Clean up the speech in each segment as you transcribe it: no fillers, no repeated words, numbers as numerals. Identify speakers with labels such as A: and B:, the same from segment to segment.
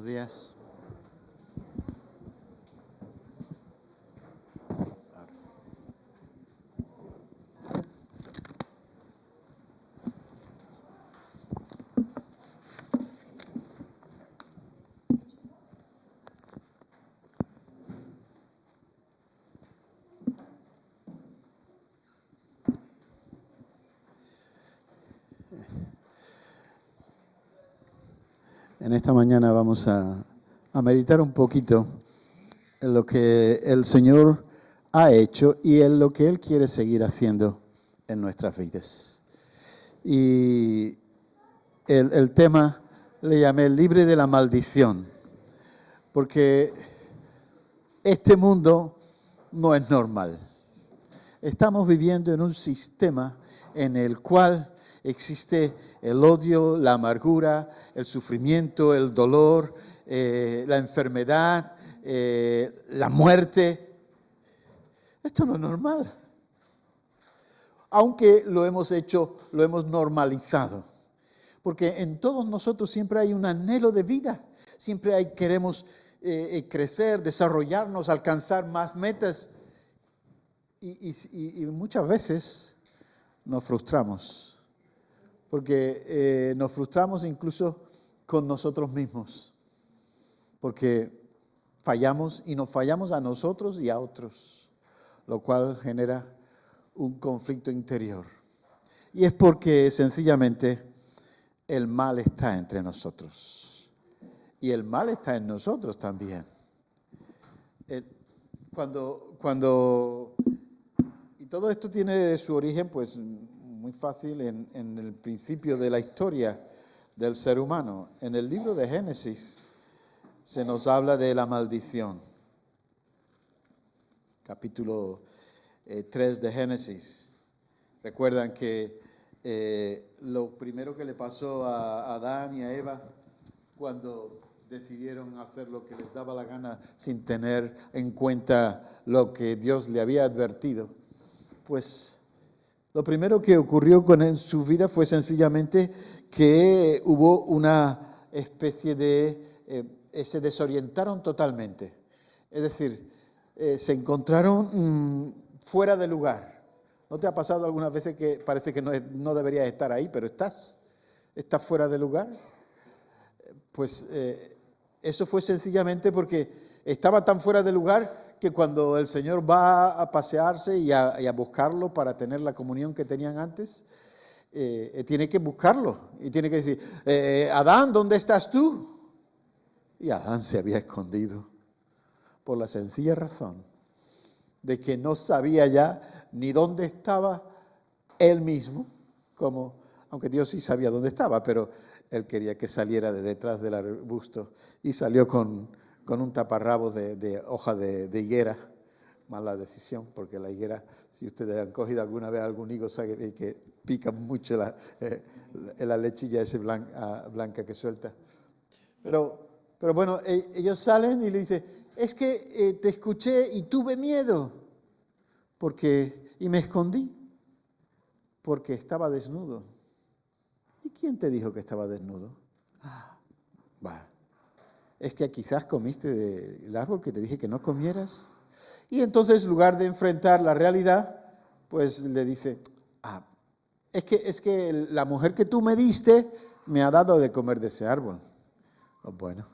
A: Buenos días. En esta mañana vamos a meditar un poquito en lo que el Señor ha hecho y en lo que Él quiere seguir haciendo en nuestras vidas. Y el tema le llamé libre de la maldición, porque este mundo no es normal. Estamos viviendo en un sistema en el cual existe el odio, la amargura, el sufrimiento, el dolor, la enfermedad, la muerte. Esto no es normal. Aunque lo hemos normalizado. Porque en todos nosotros siempre hay un anhelo de vida. Siempre queremos crecer, desarrollarnos, alcanzar más metas. Y muchas veces nos frustramos. Porque nos frustramos incluso con nosotros mismos. Porque fallamos y nos fallamos a nosotros y a otros. Lo cual genera un conflicto interior. Y es porque sencillamente el mal está entre nosotros. Y el mal está en nosotros también. Y todo esto tiene su origen, pues, muy fácil en el principio de la historia del ser humano. En el libro de Génesis se nos habla de la maldición. Capítulo 3 de Génesis. Recuerdan que lo primero que le pasó a Adán y a Eva cuando decidieron hacer lo que les daba la gana sin tener en cuenta lo que Dios le había advertido, pues lo primero que ocurrió en su vida fue sencillamente que hubo una especie se desorientaron totalmente. Es decir, se encontraron fuera de lugar. ¿No te ha pasado algunas veces que parece que no deberías estar ahí, pero estás fuera de lugar? Pues eso fue sencillamente porque estaba tan fuera de lugar que cuando el Señor va a pasearse y a buscarlo para tener la comunión que tenían antes, tiene que buscarlo y tiene que decir, Adán, ¿dónde estás tú? Y Adán se había escondido por la sencilla razón de que no sabía ya ni dónde estaba él mismo, aunque Dios sí sabía dónde estaba, pero él quería que saliera de detrás del arbusto y salió con un taparrabos de hoja de higuera. Mala decisión, porque la higuera, si ustedes han cogido alguna vez algún higo, saben que pica mucho la lechilla esa blanca que suelta. Pero bueno, ellos salen y le dicen, es que te escuché y tuve miedo, y me escondí, porque estaba desnudo. ¿Y quién te dijo que estaba desnudo? Es que quizás comiste del árbol que te dije que no comieras. Y entonces, en lugar de enfrentar la realidad, pues le dice, es que la mujer que tú me diste me ha dado de comer de ese árbol. Bueno,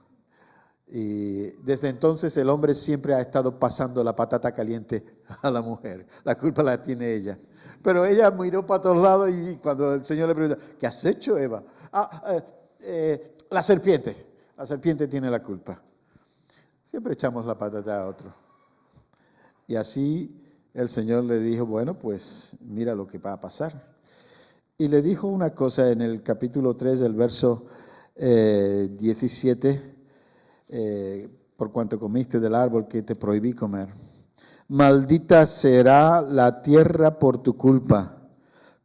A: y desde entonces el hombre siempre ha estado pasando la patata caliente a la mujer. La culpa la tiene ella. Pero ella miró para todos lados y cuando el Señor le preguntó, ¿qué has hecho, Eva? La serpiente. La serpiente tiene la culpa. Siempre echamos la patata a otro. Y así el Señor le dijo, bueno, pues mira lo que va a pasar. Y le dijo una cosa en el capítulo 3 del verso 17, por cuanto comiste del árbol que te prohibí comer. Maldita será la tierra por tu culpa.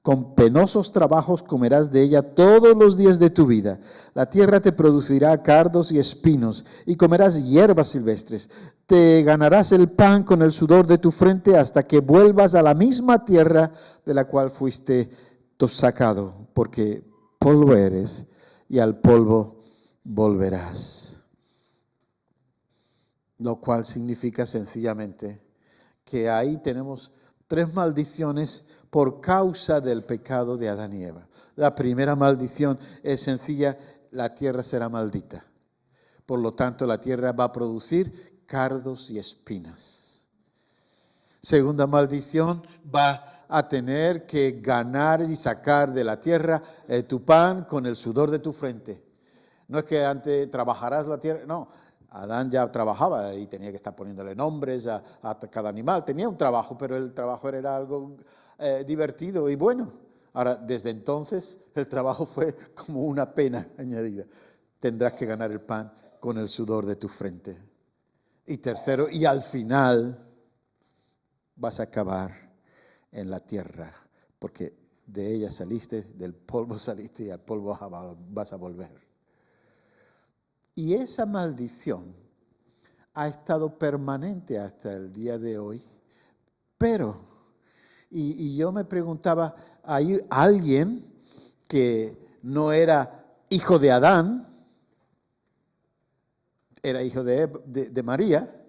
A: Con penosos trabajos comerás de ella todos los días de tu vida. La tierra te producirá cardos y espinos, y comerás hierbas silvestres. Te ganarás el pan con el sudor de tu frente hasta que vuelvas a la misma tierra de la cual fuiste sacado, porque polvo eres y al polvo volverás. lo cual significa sencillamente que ahí tenemos 3 maldiciones por causa del pecado de Adán y Eva. La primera maldición es sencilla: la tierra será maldita. Por lo tanto, la tierra va a producir cardos y espinas. Segunda maldición: va a tener que ganar y sacar de la tierra tu pan con el sudor de tu frente. No es que antes trabajarás la tierra, no. Adán ya trabajaba y tenía que estar poniéndole nombres a cada animal. Tenía un trabajo, pero el trabajo era algo divertido y bueno. Ahora, desde entonces, el trabajo fue como una pena añadida. Tendrás que ganar el pan con el sudor de tu frente. Y tercero, y al final vas a acabar en la tierra, porque de ella saliste, del polvo saliste y al polvo vas a volver. Y esa maldición ha estado permanente hasta el día de hoy, pero, y yo me preguntaba, ¿hay alguien que no era hijo de Adán, era hijo de María,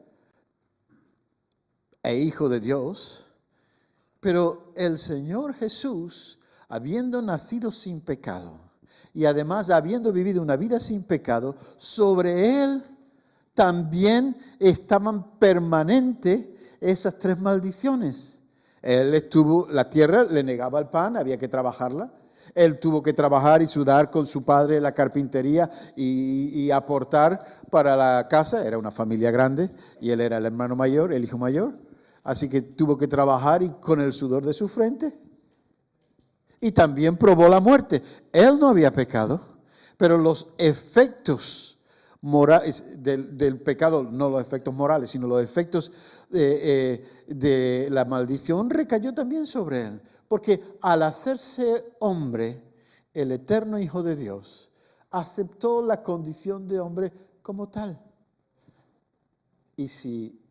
A: e hijo de Dios? Pero el Señor Jesús, habiendo nacido sin pecado, y además habiendo vivido una vida sin pecado, sobre Él también estaban permanentes esas 3 maldiciones. Él estuvo, la tierra le negaba el pan, había que trabajarla. Él tuvo que trabajar y sudar con su padre la carpintería y aportar para la casa. Era una familia grande y él era el hermano mayor, el hijo mayor. Así que tuvo que trabajar y con el sudor de su frente. Y también probó la muerte. Él no había pecado, pero los efectos morales del pecado, no los efectos morales, sino los efectos de la maldición recayó también sobre él. Porque al hacerse hombre, el eterno Hijo de Dios aceptó la condición de hombre como tal. Y si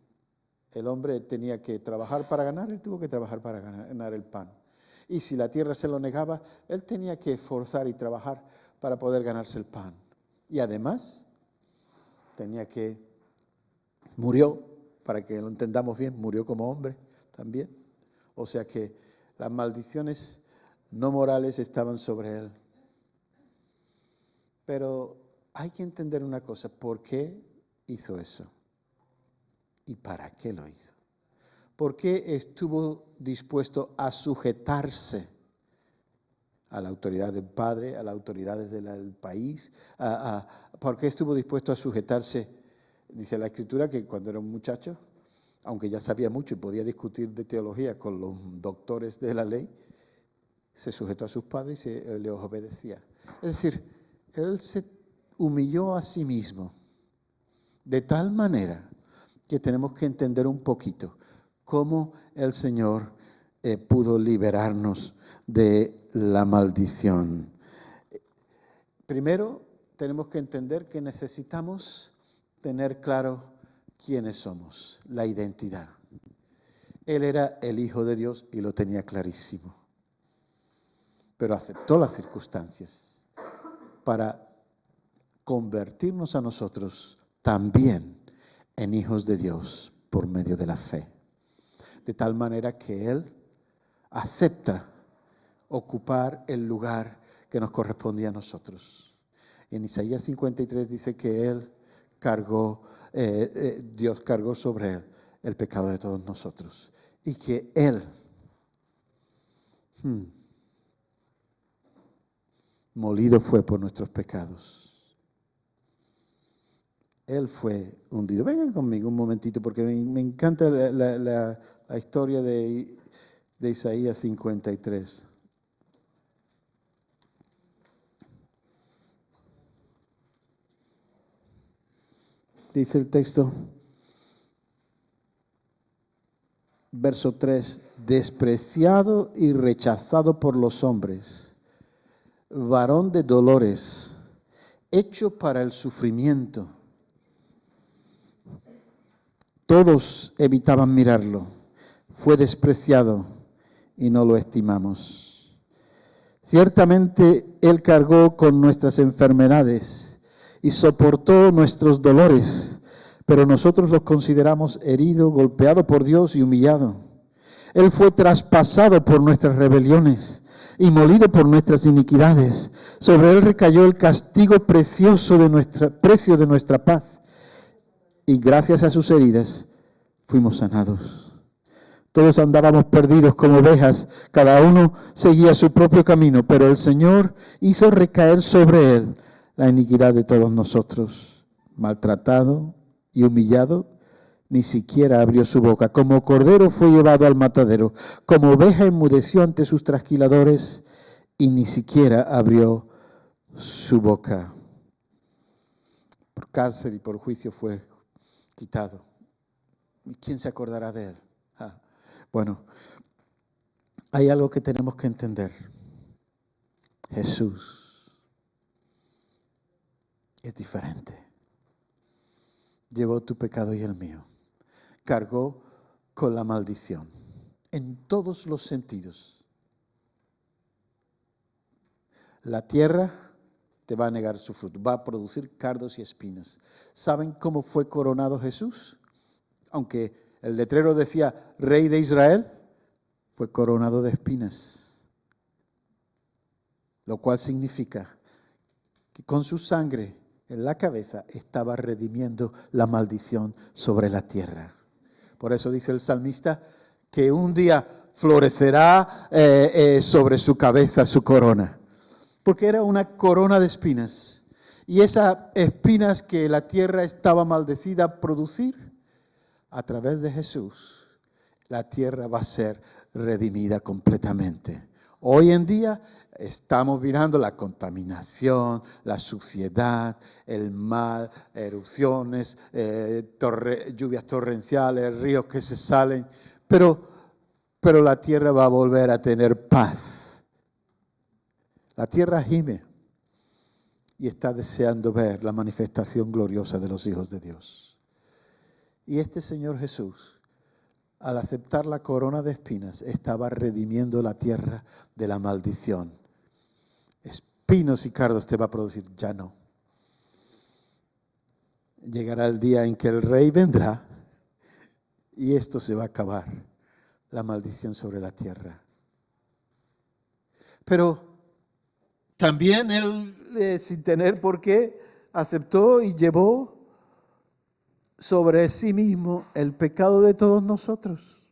A: el hombre tenía que trabajar para ganar, él tuvo que trabajar para ganar el pan. Y si la tierra se lo negaba, él tenía que esforzar y trabajar para poder ganarse el pan. Y además, murió, para que lo entendamos bien, murió como hombre también. O sea que las maldiciones no morales estaban sobre él. Pero hay que entender una cosa: ¿por qué hizo eso? ¿Y para qué lo hizo? ¿Por qué estuvo dispuesto a sujetarse a la autoridad del Padre, a las autoridades del país? ¿Por qué estuvo dispuesto a sujetarse? Dice la Escritura que cuando era un muchacho, aunque ya sabía mucho y podía discutir de teología con los doctores de la ley, se sujetó a sus padres y les obedecía. Es decir, él se humilló a sí mismo de tal manera que tenemos que entender un poquito cómo el Señor pudo liberarnos de la maldición. Primero, tenemos que entender que necesitamos tener claro quiénes somos, la identidad. Él era el Hijo de Dios y lo tenía clarísimo, pero aceptó las circunstancias para convertirnos a nosotros también en hijos de Dios por medio de la fe. De tal manera que Él acepta ocupar el lugar que nos correspondía a nosotros. En Isaías 53 dice que Él Dios cargó sobre Él el pecado de todos nosotros. Y que Él molido fue por nuestros pecados. Él fue hundido. Vengan conmigo un momentito porque me encanta la historia de Isaías 53. Dice el texto, verso 3, despreciado y rechazado por los hombres, varón de dolores, hecho para el sufrimiento. Todos evitaban mirarlo. Fue despreciado y no lo estimamos. Ciertamente Él cargó con nuestras enfermedades y soportó nuestros dolores,
B: pero nosotros los consideramos herido, golpeado por Dios y humillado. Él fue traspasado por nuestras rebeliones y molido por nuestras iniquidades. Sobre él recayó el castigo precio de nuestra paz. Y gracias a sus heridas fuimos sanados. Todos andábamos perdidos como ovejas, cada uno seguía su propio camino, pero el Señor hizo recaer sobre él la iniquidad de todos nosotros. Maltratado y humillado, ni siquiera abrió su boca. Como cordero fue llevado al matadero, como oveja enmudeció ante sus trasquiladores, y ni siquiera abrió su boca. Por cárcel y por juicio fue quitado. ¿Y quién se acordará de él? Bueno, hay algo que tenemos que entender. Jesús es diferente. Llevó tu pecado y el mío. Cargó con la maldición en todos los sentidos. La tierra te va a negar su fruto, va a producir cardos y espinas. ¿Saben cómo fue coronado Jesús? Aunque el letrero decía Rey de Israel, fue coronado de espinas. Lo cual significa que con su sangre en la cabeza estaba redimiendo la maldición sobre la tierra. Por eso dice el salmista que un día florecerá sobre su cabeza su corona. Porque era una corona de espinas. Y esas espinas que la tierra estaba maldecida a producir, a través de Jesús, la tierra va a ser redimida completamente. Hoy en día estamos mirando la contaminación, la suciedad, el mal, erupciones, lluvias torrenciales, ríos que se salen, pero la tierra va a volver a tener paz. La tierra gime y está deseando ver la manifestación gloriosa de los hijos de Dios. Y este Señor Jesús, al aceptar la corona de espinas, estaba redimiendo la tierra de la maldición. Espinos y cardos te va a producir, ya no. Llegará el día en que el Rey vendrá y esto se va a acabar, la maldición sobre la tierra. Pero también Él, sin tener por qué, aceptó y llevó sobre sí mismo el pecado de todos nosotros.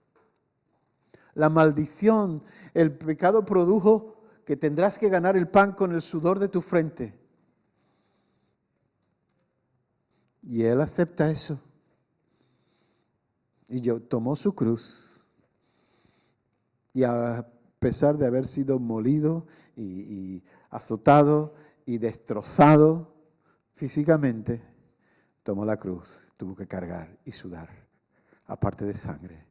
B: La maldición, el pecado produjo que tendrás que ganar el pan con el sudor de tu frente. Y Él acepta eso. Y tomó su cruz. Y a pesar de haber sido molido y azotado y destrozado físicamente, tomó la cruz, tuvo que cargar y sudar, aparte de sangre.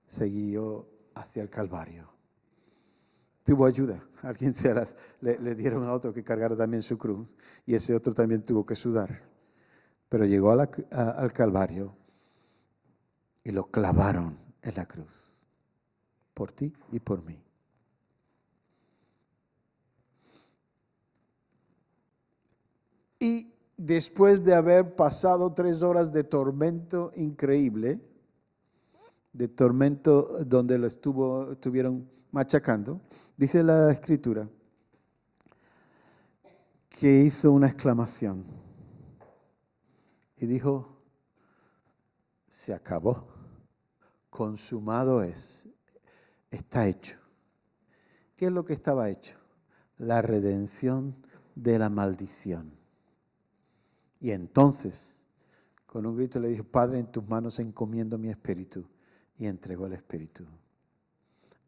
B: Siguió hacia el Calvario. Tuvo ayuda. Alguien le dieron a otro que cargara también su cruz y ese otro también tuvo que sudar. Pero llegó al Calvario y lo clavaron en la cruz. Por ti y por mí. Y después de haber pasado 3 horas de tormento increíble, de tormento donde lo estuvieron machacando, dice la Escritura que hizo una exclamación y dijo, se acabó, consumado es, está hecho. ¿Qué es lo que estaba hecho? La redención de la maldición. Y entonces, con un grito le dijo, Padre, en tus manos encomiendo mi espíritu. Y entregó el espíritu.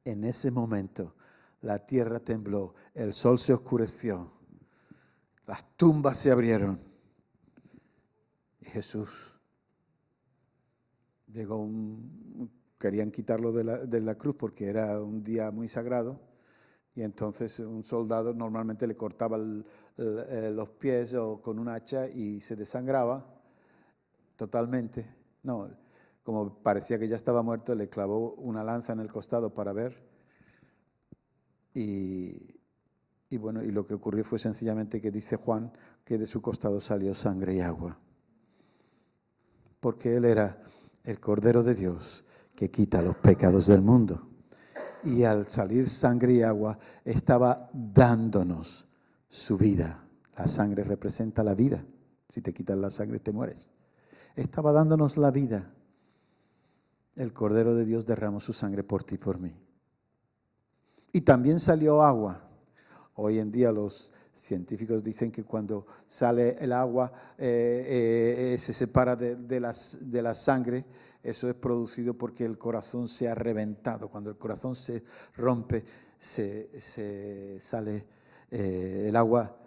B: En ese momento, la tierra tembló, el sol se oscureció, las tumbas se abrieron. Y Jesús llegó querían quitarlo de la cruz porque era un día muy sagrado. Y entonces un soldado normalmente le cortaba los pies o con un hacha y se desangraba totalmente. No, como parecía que ya estaba muerto, le clavó una lanza en el costado para ver. Y bueno, y lo que ocurrió fue sencillamente que dice Juan que de su costado salió sangre y agua. porque Él era el Cordero de Dios que quita los pecados del mundo. Y al salir sangre y agua, estaba dándonos su vida. La sangre representa la vida. Si te quitas la sangre, te mueres. Estaba dándonos la vida. El Cordero de Dios derramó su sangre por ti y por mí. Y también salió agua. Hoy en día los científicos dicen que cuando sale el agua se separa de la sangre. Eso es producido porque el corazón se ha reventado. Cuando el corazón se rompe, se sale el agua,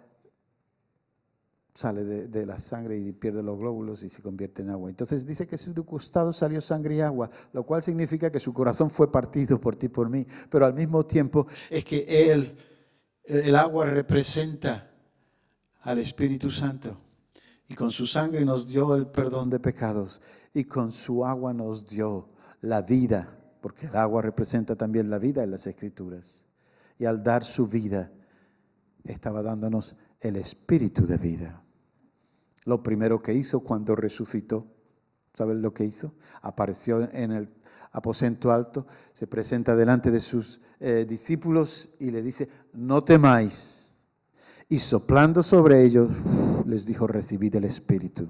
B: sale de la sangre y pierde los glóbulos y se convierte en agua. Entonces dice que de su costado salió sangre y agua, lo cual significa que su corazón fue partido por ti y por mí. Pero al mismo tiempo es que el agua representa al Espíritu Santo. Y con su sangre nos dio el perdón de pecados. Y con su agua nos dio la vida, porque el agua representa también la vida en las Escrituras. Y al dar su vida, estaba dándonos el espíritu de vida. Lo primero que hizo cuando resucitó, ¿saben lo que hizo? Apareció en el aposento alto, se presenta delante de sus discípulos y le dice: no temáis. Y soplando sobre ellos, les dijo: recibid el Espíritu.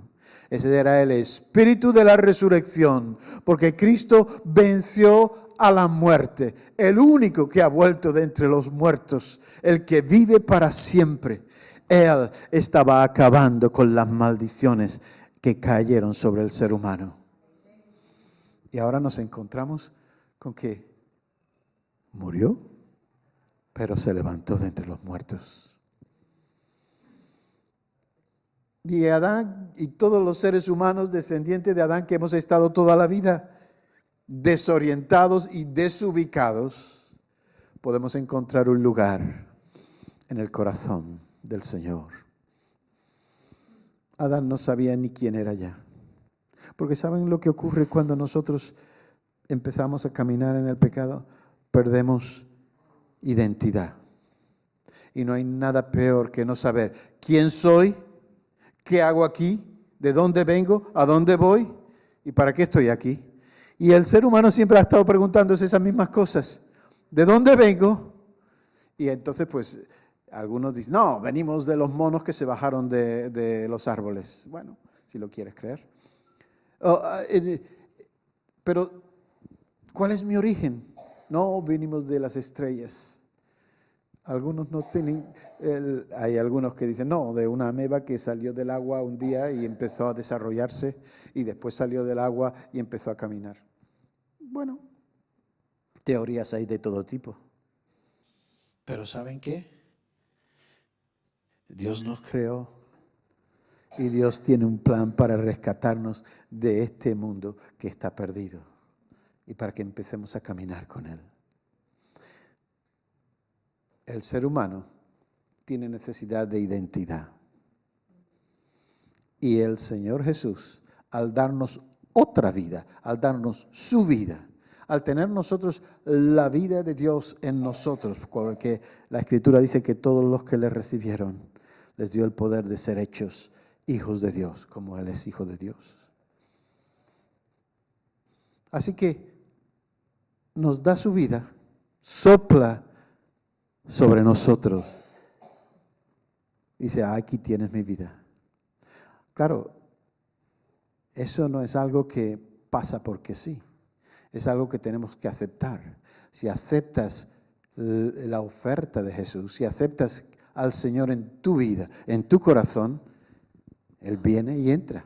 B: Ese era el Espíritu de la resurrección, porque Cristo venció a la muerte, el único que ha vuelto de entre los muertos, el que vive para siempre. Él estaba acabando con las maldiciones que cayeron sobre el ser humano. Y ahora nos encontramos con que murió, pero se levantó de entre los muertos. Y Adán y todos los seres humanos descendientes de Adán que hemos estado toda la vida desorientados y desubicados, podemos encontrar un lugar en el corazón del Señor. Adán no sabía ni quién era ya. Porque ¿saben lo que ocurre cuando nosotros empezamos a caminar en el pecado? Perdemos identidad. Y no hay nada peor que no saber quién soy, qué hago aquí, de dónde vengo, a dónde voy y para qué estoy aquí. Y el ser humano siempre ha estado preguntándose esas mismas cosas. ¿De dónde vengo? Y entonces pues algunos dicen: no, venimos de los monos que se bajaron de los árboles. Bueno, si lo quieres creer. Pero ¿cuál es mi origen? No, venimos de las estrellas. Algunos no tienen, hay algunos que dicen: no, de una ameba que salió del agua un día y empezó a desarrollarse y después salió del agua y empezó a caminar. Bueno, teorías hay de todo tipo. Pero ¿saben qué? Dios nos creó y Dios tiene un plan para rescatarnos de este mundo que está perdido y para que empecemos a caminar con Él. El ser humano tiene necesidad de identidad. Y el Señor Jesús, al darnos otra vida, al darnos su vida, al tener nosotros la vida de Dios en nosotros, porque la Escritura dice que todos los que le recibieron, les dio el poder de ser hechos hijos de Dios, como Él es hijo de Dios. Así que nos da su vida, sopla sobre nosotros. Dice: aquí tienes mi vida. Claro, eso no es algo que pasa porque sí. Es algo que tenemos que aceptar. Si aceptas la oferta de Jesús, si aceptas al Señor en tu vida, en tu corazón, Él viene y entra.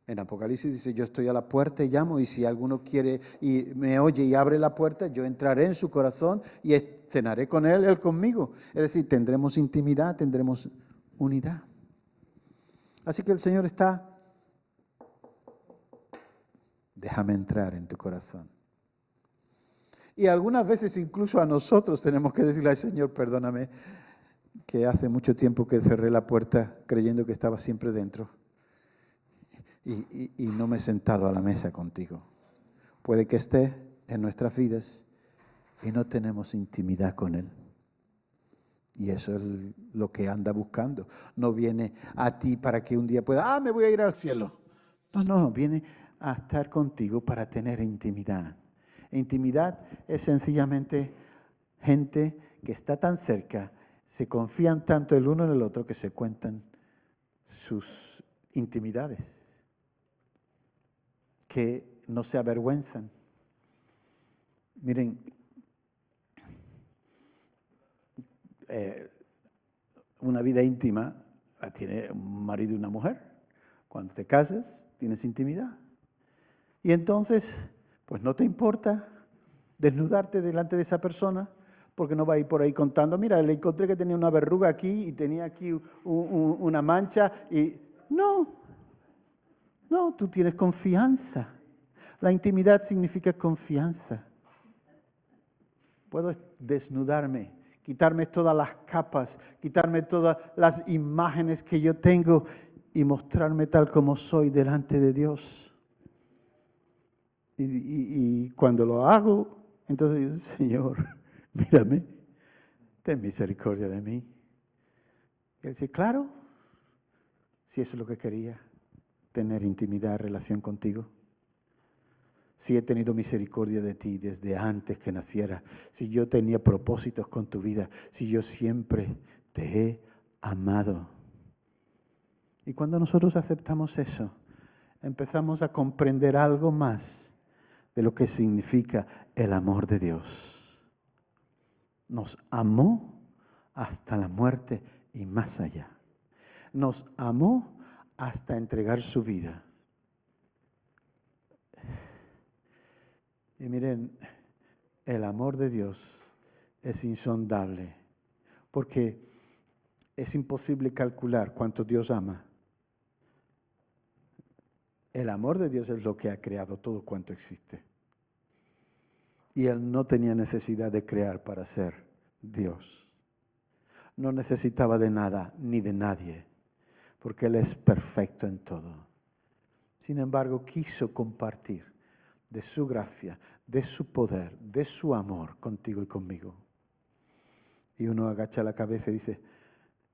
B: En Apocalipsis dice: yo estoy a la puerta y llamo, y si alguno quiere y me oye y abre la puerta, yo entraré en su corazón y cenaré con él, él conmigo. Es decir, tendremos intimidad, tendremos unidad. Así que el Señor está: déjame entrar en tu corazón. Y algunas veces incluso a nosotros tenemos que decirle al Señor: perdóname, que hace mucho tiempo que cerré la puerta creyendo que estaba siempre dentro. Y no me he sentado a la mesa contigo. Puede que esté en nuestras vidas y no tenemos intimidad con Él. Y eso es lo que anda buscando. No viene a ti para que un día pueda: me voy a ir al cielo. No, viene a estar contigo para tener intimidad. Intimidad es sencillamente gente que está tan cerca, se confían tanto el uno en el otro que se cuentan sus intimidades, que no se avergüenzan. Miren, una vida íntima la tiene un marido y una mujer. Cuando te casas, tienes intimidad. Y entonces, pues no te importa desnudarte delante de esa persona, porque no va a ir por ahí contando, mira, le encontré que tenía una verruga aquí y tenía aquí una mancha. Y no, tú tienes confianza. La intimidad significa confianza. Puedo desnudarme, quitarme todas las capas, quitarme todas las imágenes que yo tengo y mostrarme tal como soy delante de Dios. Y cuando lo hago, entonces yo, Señor, mírame, ten misericordia de mí. Y él dice, claro, si eso es lo que quería, tener intimidad, relación contigo. Si he tenido misericordia de ti desde antes que naciera, si yo tenía propósitos con tu vida, si yo siempre te he amado. Y cuando nosotros aceptamos eso, empezamos a comprender algo más de lo que significa el amor de Dios. Nos amó hasta la muerte y más allá. Nos amó hasta entregar su vida. Y miren, el amor de Dios es insondable, porque es imposible calcular cuánto Dios ama. El amor de Dios es lo que ha creado todo cuanto existe. Y Él no tenía necesidad de crear para ser Dios. No necesitaba de nada ni de nadie, porque Él es perfecto en todo. Sin embargo, quiso compartir de su gracia, de su poder, de su amor contigo y conmigo. Y uno agacha la cabeza y dice,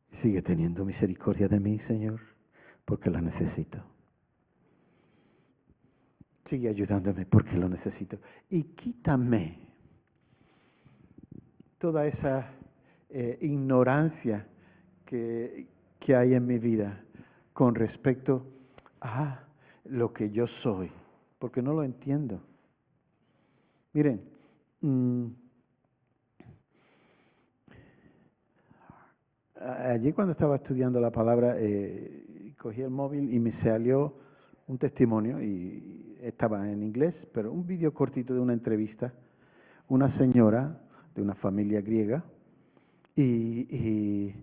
B: sigue teniendo misericordia de mí, Señor, porque la necesito. Sigue ayudándome porque lo necesito. Y quítame toda esa ignorancia que hay en mi vida con respecto a lo que yo soy, porque no lo entiendo. Miren, allí cuando estaba estudiando la palabra, cogí el móvil y me salió un testimonio, y estaba en inglés, pero un vídeo cortito de una entrevista, una señora de una familia griega y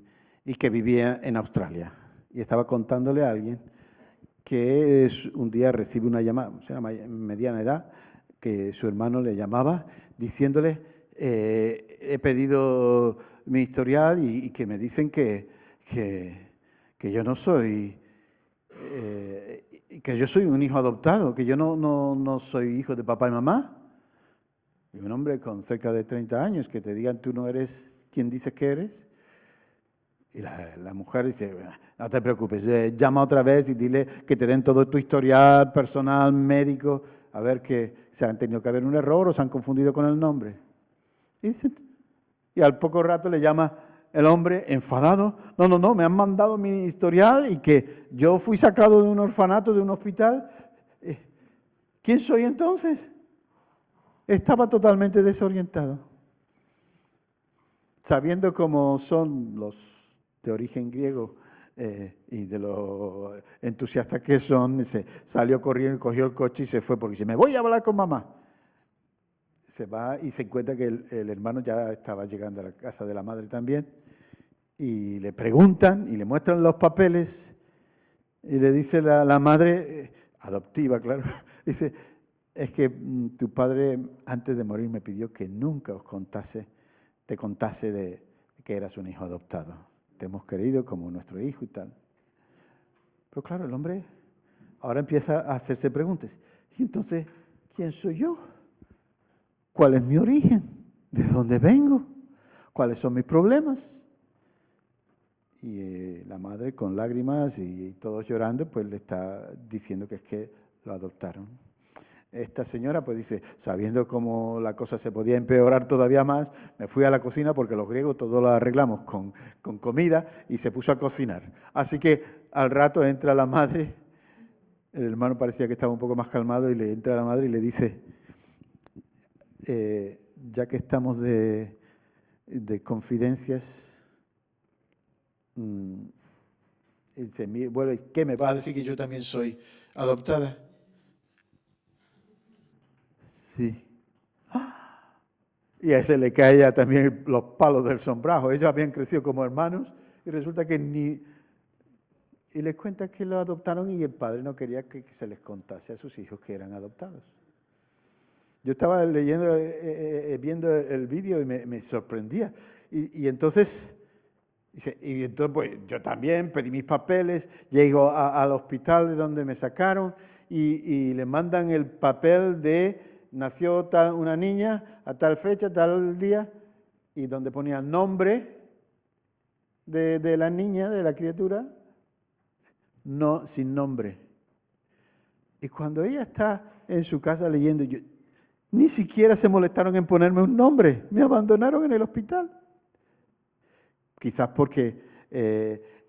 B: que vivía en Australia. Y estaba contándole a alguien que un día recibe una llamada, una mediana edad, que su hermano le llamaba diciéndole, he pedido mi historial y que me dicen que yo no soy, que yo soy un hijo adoptado, que yo no soy hijo de papá y mamá. Y un hombre con cerca de 30 años que te digan tú no eres quien dices que eres. Y la mujer dice, no te preocupes, llama otra vez y dile que te den todo tu historial personal, médico, a ver que se han tenido que haber un error o se han confundido con el nombre. Y al poco rato le llama el hombre enfadado, no, me han mandado mi historial y que yo fui sacado de un orfanato, de un hospital. ¿Quién soy entonces? Estaba totalmente desorientado. Sabiendo cómo son los de origen griego y de lo entusiastas que son, se salió corriendo, cogió el coche y se fue porque dice, me voy a hablar con mamá. Se va y se encuentra que el hermano ya estaba llegando a la casa de la madre también y le preguntan y le muestran los papeles y le dice la madre, adoptiva, claro, dice, es que tu padre antes de morir me pidió que nunca te contase de que eras un hijo adoptado. Te hemos querido como nuestro hijo y tal. Pero claro, el hombre ahora empieza a hacerse preguntas. Y entonces, ¿quién soy yo? ¿Cuál es mi origen? ¿De dónde vengo? ¿Cuáles son mis problemas? la madre con lágrimas y todos llorando, pues le está diciendo que es que lo adoptaron. Esta señora pues dice, sabiendo cómo la cosa se podía empeorar todavía más, me fui a la cocina porque los griegos todo lo arreglamos con comida y se puso a cocinar. Así que al rato entra la madre, el hermano parecía que estaba un poco más calmado y le entra la madre y le dice, ya que estamos de confidencias, dice, bueno, ¿qué me va a decir que yo también soy adoptada? Sí. Y a ese le cae también los palos del sombrajo. Ellos habían crecido como hermanos y resulta que ni... Y les cuenta que lo adoptaron y el padre no quería que se les contase a sus hijos que eran adoptados. Yo estaba leyendo, viendo el vídeo y me sorprendía. Y entonces pues, yo también pedí mis papeles, llego al hospital de donde me sacaron y le mandan el papel de nació una niña a tal fecha, tal día, y donde ponía nombre de la niña, de la criatura, no, sin nombre. Y cuando ella está en su casa leyendo, ni siquiera se molestaron en ponerme un nombre, me abandonaron en el hospital. Quizás porque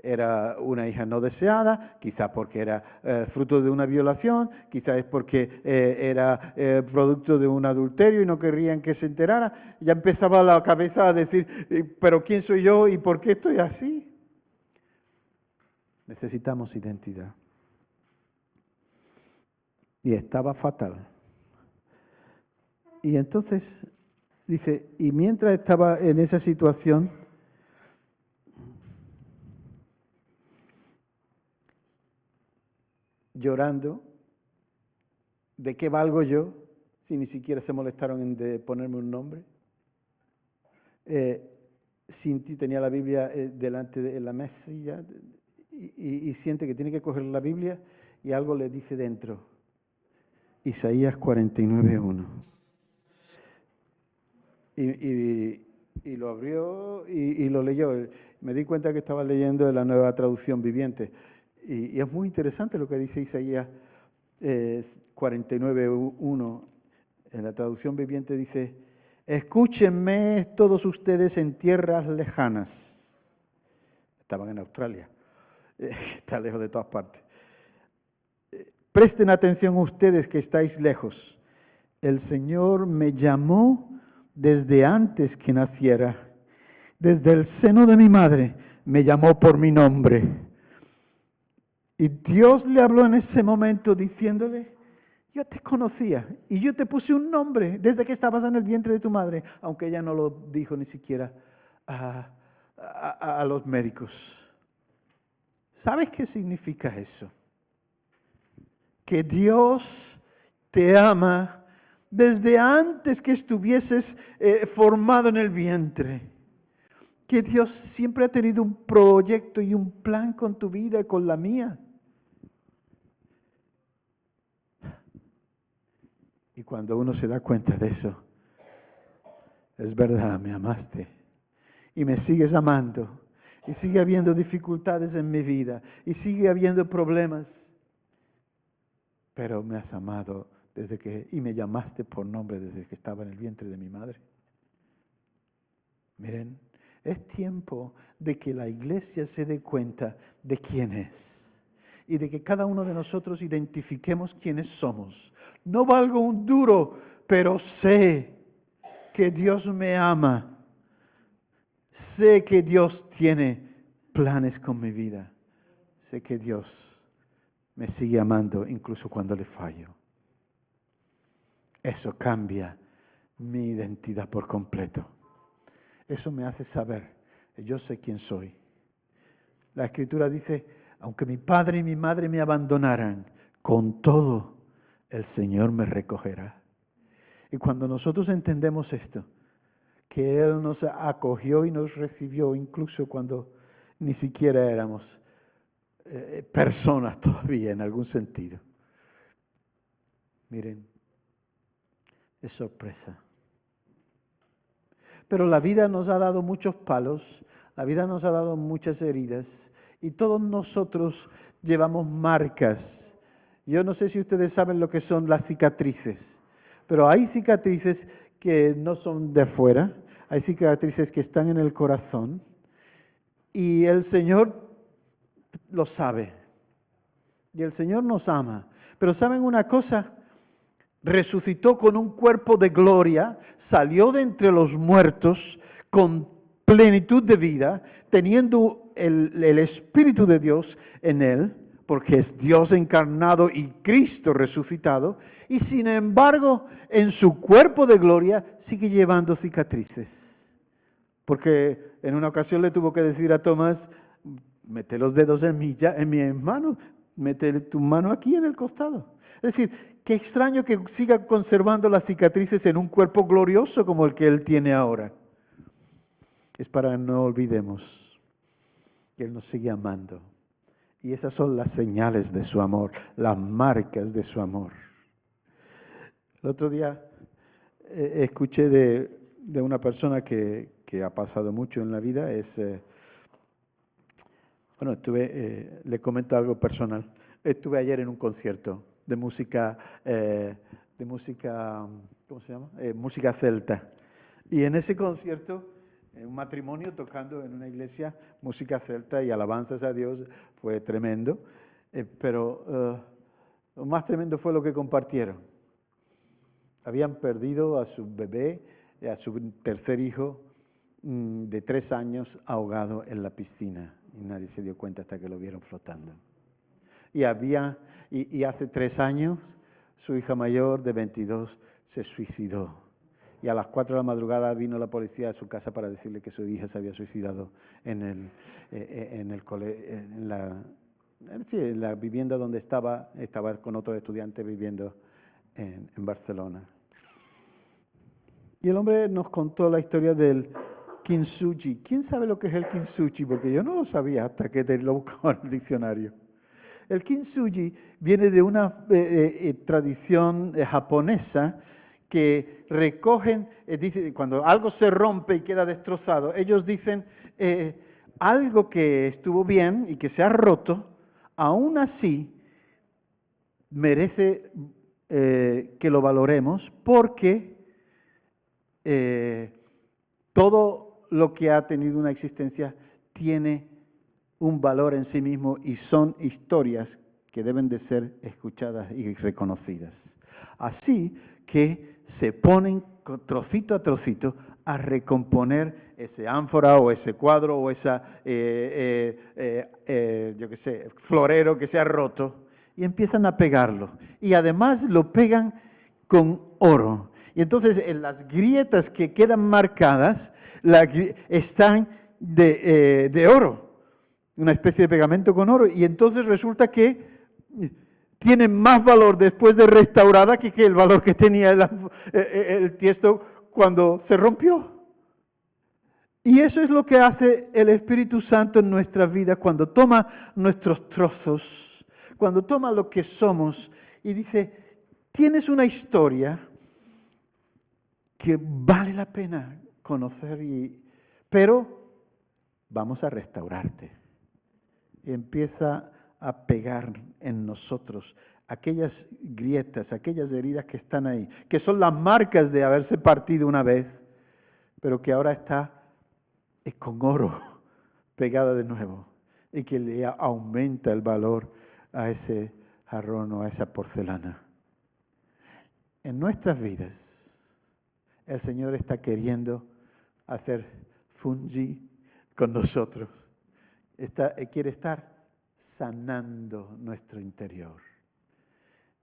B: era una hija no deseada, quizás porque era fruto de una violación, quizás es porque era producto de un adulterio y no querían que se enterara. Ya empezaba la cabeza a decir, ¿pero quién soy yo y por qué estoy así? Necesitamos identidad. Y estaba fatal. Y entonces, dice, y mientras estaba en esa situación, llorando, ¿de qué valgo yo si ni siquiera se molestaron en ponerme un nombre? Cinti tenía la Biblia delante de la mesilla y siente que tiene que coger la Biblia y algo le dice dentro. Isaías 49:1. Y lo abrió y lo leyó. Me di cuenta que estaba leyendo la Nueva Traducción Viviente. Y es muy interesante lo que dice Isaías 49:1. En la traducción viviente dice, escúchenme todos ustedes en tierras lejanas. Estaban en Australia, está lejos de todas partes. Presten atención ustedes que estáis lejos. El Señor me llamó desde antes que naciera. Desde el seno de mi madre me llamó por mi nombre. Y Dios le habló en ese momento diciéndole, yo te conocía y yo te puse un nombre desde que estabas en el vientre de tu madre, aunque ella no lo dijo ni siquiera a los médicos. ¿Sabes qué significa eso? Que Dios te ama desde antes que estuvieses formado en el vientre. Que Dios siempre ha tenido un proyecto y un plan con tu vida y con la mía. Y cuando uno se da cuenta de eso, es verdad, me amaste y me sigues amando y sigue habiendo dificultades en mi vida y sigue habiendo problemas, pero me has amado y me llamaste por nombre desde que estaba en el vientre de mi madre. Miren, es tiempo de que la iglesia se dé cuenta de quién es. Y de que cada uno de nosotros identifiquemos quiénes somos. No valgo un duro, pero sé que Dios me ama. Sé que Dios tiene planes con mi vida. Sé que Dios me sigue amando incluso cuando le fallo. Eso cambia mi identidad por completo. Eso me hace saber que yo sé quién soy. La Escritura dice, aunque mi padre y mi madre me abandonaran, con todo el Señor me recogerá. Y cuando nosotros entendemos esto, que Él nos acogió y nos recibió, incluso cuando ni siquiera éramos personas todavía en algún sentido. Miren, es sorpresa. Pero la vida nos ha dado muchos palos, La vida nos ha dado muchas heridas y todos nosotros llevamos marcas. Yo no sé si ustedes saben lo que son las cicatrices, pero hay cicatrices que no son de afuera, hay cicatrices que están en el corazón y el Señor lo sabe. Y el Señor nos ama. Pero ¿saben una cosa? Resucitó con un cuerpo de gloria, salió de entre los muertos con plenitud de vida, teniendo el Espíritu de Dios en él, porque es Dios encarnado y Cristo resucitado, y sin embargo, en su cuerpo de gloria sigue llevando cicatrices. Porque en una ocasión le tuvo que decir a Tomás, mete los dedos en mi mano, mete tu mano aquí en el costado. Es decir, qué extraño que siga conservando las cicatrices en un cuerpo glorioso como el que él tiene ahora. Es para que no olvidemos que él nos sigue amando. Y esas son las señales de su amor, las marcas de su amor. El otro día escuché de una persona que ha pasado mucho en la vida. Le comento algo personal. Estuve ayer en un concierto de música, ¿cómo se llama? Música celta. Y en ese concierto, un matrimonio tocando en una iglesia música celta y alabanzas a Dios, fue tremendo. Pero lo más tremendo fue lo que compartieron. Habían perdido a su bebé, a su tercer hijo de 3 años ahogado en la piscina. Y nadie se dio cuenta hasta que lo vieron flotando. Y hace 3 años su hija mayor de 22 se suicidó. Y a las 4 de la madrugada vino la policía a su casa para decirle que su hija se había suicidado en la vivienda donde estaba con otro estudiante viviendo en Barcelona. Y el hombre nos contó la historia del kintsugi. ¿Quién sabe lo que es el kintsugi? Porque yo no lo sabía hasta que lo buscaba en el diccionario. El kintsugi viene de una tradición japonesa que recogen, dice, cuando algo se rompe y queda destrozado, ellos dicen, algo que estuvo bien y que se ha roto, aún así merece que lo valoremos porque todo lo que ha tenido una existencia tiene un valor en sí mismo y son historias que deben de ser escuchadas y reconocidas. Así que se ponen trocito a trocito a recomponer ese ánfora o ese cuadro o esa, florero que se ha roto y empiezan a pegarlo. Y además lo pegan con oro. Y entonces en las grietas que quedan marcadas están de oro, una especie de pegamento con oro. Y entonces resulta que tiene más valor después de restaurada que el valor que tenía el tiesto cuando se rompió. Y eso es lo que hace el Espíritu Santo en nuestra vida cuando toma nuestros trozos, cuando toma lo que somos y dice, tienes una historia que vale la pena conocer, pero vamos a restaurarte. Y empieza a pegar en nosotros aquellas grietas, aquellas heridas que están ahí, que son las marcas de haberse partido una vez, pero que ahora está con oro pegada de nuevo y que le aumenta el valor a ese jarrón o a esa porcelana. En nuestras vidas, el Señor está queriendo hacer fungi con nosotros. Quiere estar sanando nuestro interior.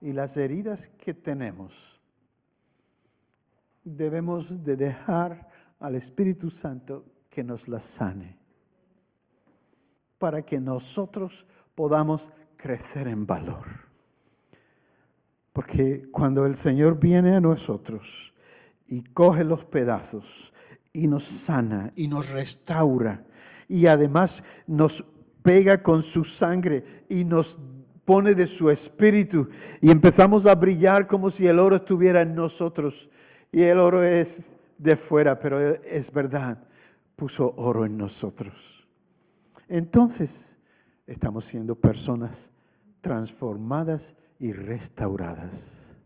B: Y las heridas que tenemos, debemos de dejar al Espíritu Santo que nos las sane, para que nosotros podamos crecer en valor. Porque cuando el Señor viene a nosotros y coge los pedazos y nos sana y nos restaura y además nos pega con su sangre y nos pone de su espíritu y empezamos a brillar como si el oro estuviera en nosotros. Y el oro es de fuera, pero es verdad, puso oro en nosotros. Entonces, estamos siendo personas transformadas y restauradas.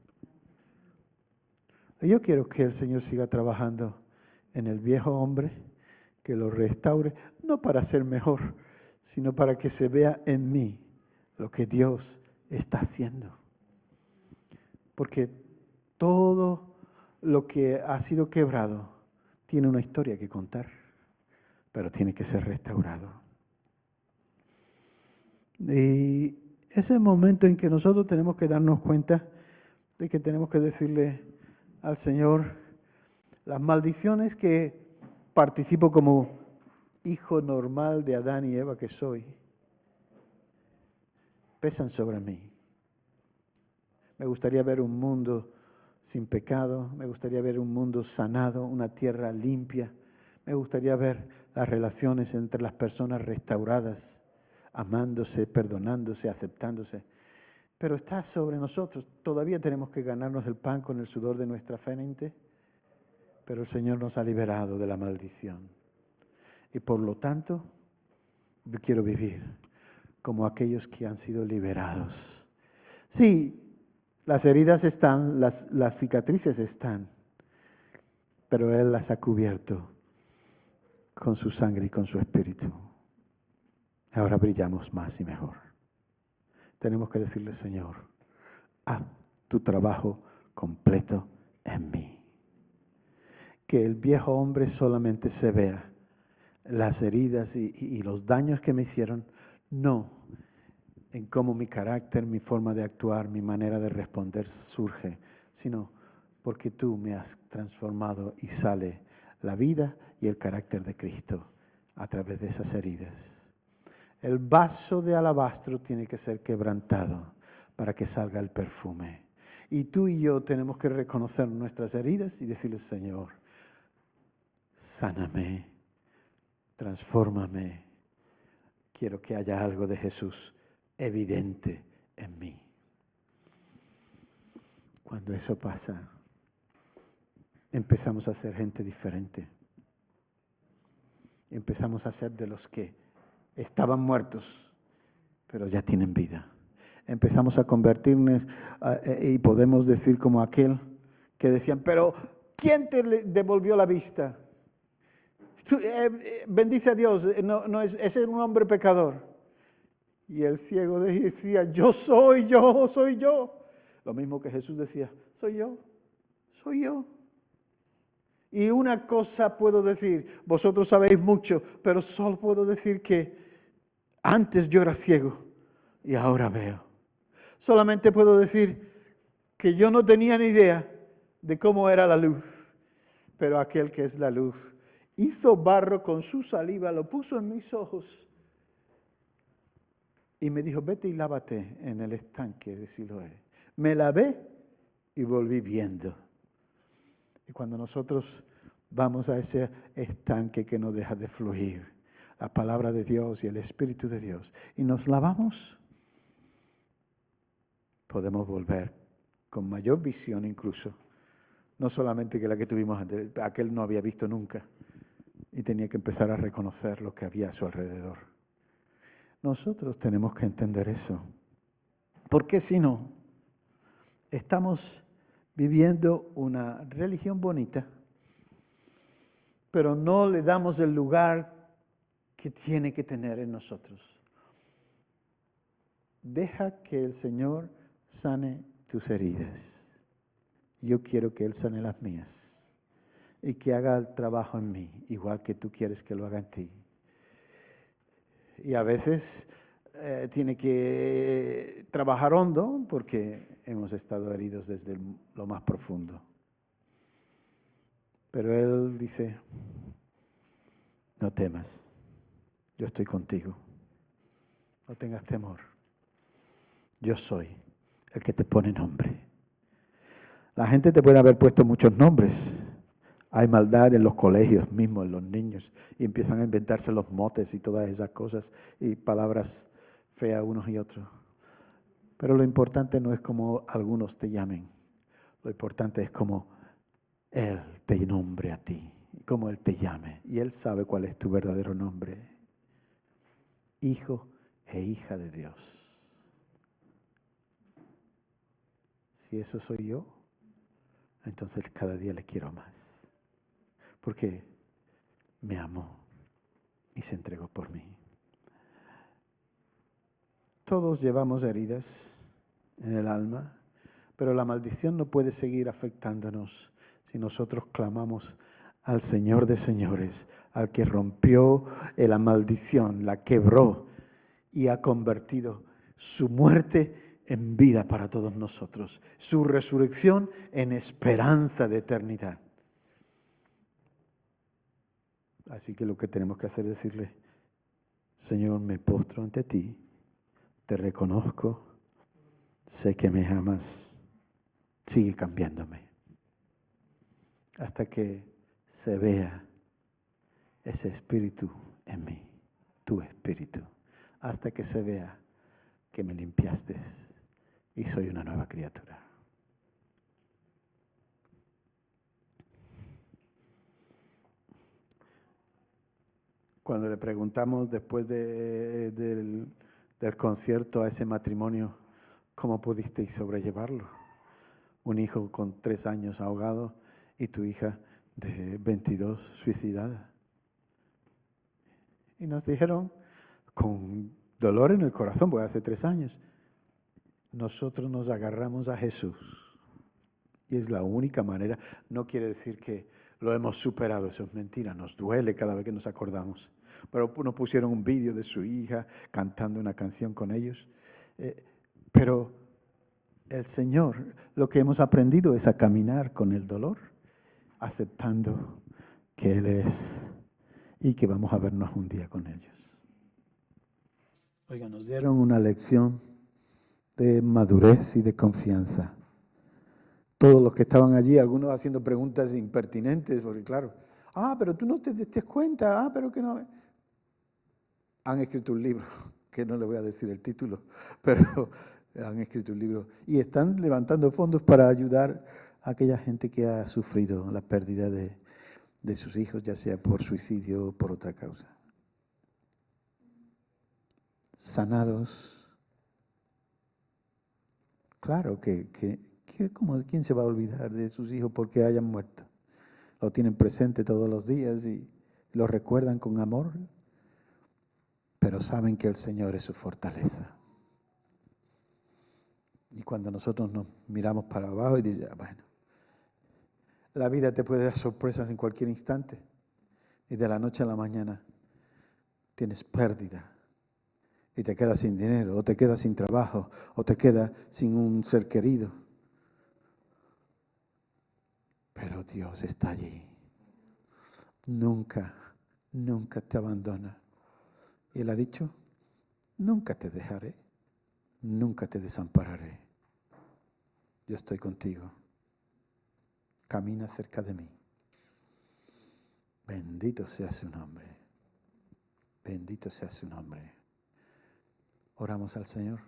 B: Yo quiero que el Señor siga trabajando en el viejo hombre, que lo restaure, no para ser mejor, sino para que se vea en mí lo que Dios está haciendo. Porque todo lo que ha sido quebrado tiene una historia que contar, pero tiene que ser restaurado. Y ese es el momento en que nosotros tenemos que darnos cuenta de que tenemos que decirle al Señor, las maldiciones que participo como hijo normal de Adán y Eva que soy, pesan sobre mí. Me gustaría ver un mundo sin pecado, me gustaría ver un mundo sanado, una tierra limpia, me gustaría ver las relaciones entre las personas restauradas, amándose, perdonándose, aceptándose. Pero está sobre nosotros. Todavía tenemos que ganarnos el pan con el sudor de nuestra frente, pero el Señor nos ha liberado de la maldición. Y por lo tanto, yo quiero vivir como aquellos que han sido liberados. Sí, las heridas están, las cicatrices están, pero Él las ha cubierto con su sangre y con su espíritu. Ahora brillamos más y mejor. Tenemos que decirle, Señor, haz tu trabajo completo en mí. Que el viejo hombre solamente se vea las heridas y los daños que me hicieron, no en cómo mi carácter, mi forma de actuar, mi manera de responder surge, sino porque tú me has transformado y sale la vida y el carácter de Cristo a través de esas heridas. El vaso de alabastro tiene que ser quebrantado para que salga el perfume. Y tú y yo tenemos que reconocer nuestras heridas y decirle, Señor, sáname, transfórmame. Quiero que haya algo de Jesús evidente en mí. Cuando eso pasa, empezamos a ser gente diferente. Empezamos a ser de los que estaban muertos, pero ya tienen vida. Empezamos a convertirnos y podemos decir como aquel que decían, pero ¿quién te devolvió la vista? Bendice a Dios, ese es un hombre pecador. Y el ciego decía, yo soy yo. Lo mismo que Jesús decía, soy yo. Y una cosa puedo decir, vosotros sabéis mucho, pero solo puedo decir que antes yo era ciego y ahora veo. Solamente puedo decir que yo no tenía ni idea de cómo era la luz, pero aquel que es la luz hizo barro con su saliva, lo puso en mis ojos y me dijo, vete y lávate en el estanque de Siloé. Me lavé y volví viendo. Y cuando nosotros vamos a ese estanque que no deja de fluir, la palabra de Dios y el Espíritu de Dios, y nos lavamos, podemos volver con mayor visión incluso, no solamente que la que tuvimos antes, aquel no había visto nunca y tenía que empezar a reconocer lo que había a su alrededor. Nosotros tenemos que entender eso, porque si no, estamos viviendo una religión bonita, pero no le damos el lugar que tiene que tener en nosotros. Deja que el Señor sane tus heridas. Yo quiero que Él sane las mías y que haga el trabajo en mí, igual que tú quieres que lo haga en ti. Y a veces tiene que trabajar hondo porque hemos estado heridos desde lo más profundo. Pero Él dice, no temas, yo estoy contigo, no tengas temor, yo soy el que te pone nombre. La gente te puede haber puesto muchos nombres. Hay maldad en los colegios mismos, en los niños, y empiezan a inventarse los motes y todas esas cosas y palabras feas unos y otros. Pero lo importante no es como algunos te llamen, lo importante es como Él te nombre a ti como Él te llame. Y Él sabe cuál es tu verdadero nombre. Hijo e hija de Dios. Si eso soy yo, entonces cada día le quiero más. Porque me amó y se entregó por mí. Todos llevamos heridas en el alma, pero la maldición no puede seguir afectándonos si nosotros clamamos al Señor de señores, al que rompió la maldición, la quebró y ha convertido su muerte en vida para todos nosotros, su resurrección en esperanza de eternidad. Así que lo que tenemos que hacer es decirle: Señor, me postro ante ti, te reconozco, sé que me amas, sigue cambiándome, hasta que se vea ese espíritu en mí, tu espíritu, hasta que se vea que me limpiaste y soy una nueva criatura. Cuando le preguntamos después del concierto a ese matrimonio, ¿cómo pudisteis sobrellevarlo? Un hijo con 3 años ahogado y tu hija de 22 suicidada. Y nos dijeron, con dolor en el corazón, porque hace 3 años, nosotros nos agarramos a Jesús. Y es la única manera. No quiere decir que lo hemos superado, eso es mentira, nos duele cada vez que nos acordamos. Pero nos pusieron un vídeo de su hija cantando una canción con ellos. Pero el Señor, lo que hemos aprendido es a caminar con el dolor, aceptando que Él es y que vamos a vernos un día con ellos. Oiga, nos dieron una lección de madurez y de confianza. Todos los que estaban allí, algunos haciendo preguntas impertinentes, porque claro, pero tú no te diste cuenta, pero que no. Han escrito un libro, que no le voy a decir el título, pero han escrito un libro y están levantando fondos para ayudar a aquella gente que ha sufrido la pérdida de sus hijos, ya sea por suicidio o por otra causa. Sanados. Claro que ¿quién se va a olvidar de sus hijos porque hayan muerto? Lo tienen presente todos los días y lo recuerdan con amor, pero saben que el Señor es su fortaleza. Y cuando nosotros nos miramos para abajo y decimos, bueno, la vida te puede dar sorpresas en cualquier instante y de la noche a la mañana tienes pérdida y te quedas sin dinero o te quedas sin trabajo o te quedas sin un ser querido. Pero Dios está allí. Nunca te abandona. Y Él ha dicho, nunca te dejaré, nunca te desampararé. Yo estoy contigo. Camina cerca de mí. Bendito sea su nombre. Bendito sea su nombre. Oramos al Señor.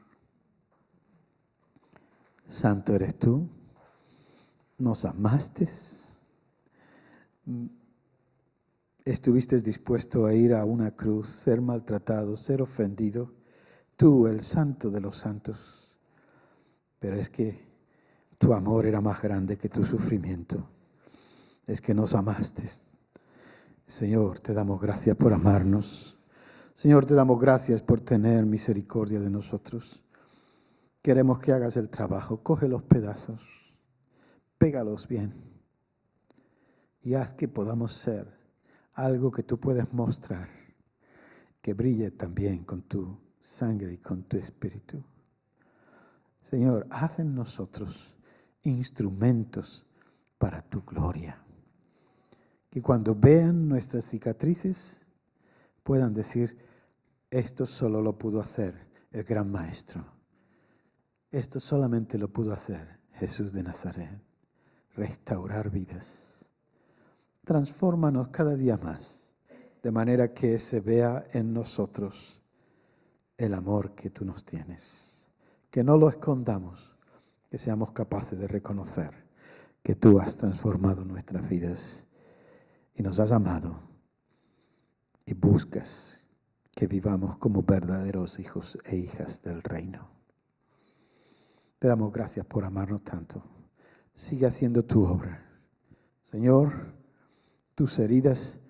B: Santo eres tú. Nos amaste. Estuviste dispuesto a ir a una cruz, ser maltratado, ser ofendido. Tú, el santo de los santos. Pero es que tu amor era más grande que tu sufrimiento. Es que nos amaste. Señor, te damos gracias por amarnos. Señor, te damos gracias por tener misericordia de nosotros. Queremos que hagas el trabajo. Coge los pedazos, pégalos bien y haz que podamos ser algo que tú puedes mostrar, que brille también con tu sangre y con tu espíritu. Señor, haz en nosotros instrumentos para tu gloria. Que cuando vean nuestras cicatrices puedan decir, esto solo lo pudo hacer el gran maestro. Esto solamente lo pudo hacer Jesús de Nazaret. Restaurar vidas. Transfórmanos cada día más, de manera que se vea en nosotros el amor que tú nos tienes. Que no lo escondamos, que seamos capaces de reconocer que tú has transformado nuestras vidas y nos has amado y buscas que vivamos como verdaderos hijos e hijas del reino. Te damos gracias por amarnos tanto. Sigue haciendo tu obra. Señor, tus heridas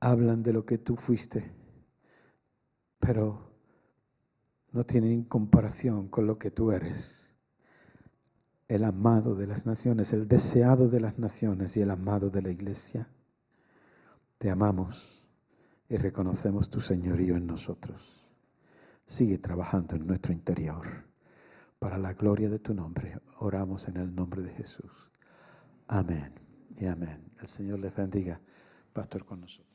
B: hablan de lo que tú fuiste, pero no tienen comparación con lo que tú eres. El amado de las naciones, el deseado de las naciones y el amado de la iglesia. Te amamos y reconocemos tu señorío en nosotros. Sigue trabajando en nuestro interior. Para la gloria de tu nombre, oramos en el nombre de Jesús. Amén y amén. El Señor les bendiga. Pastor, con nosotros.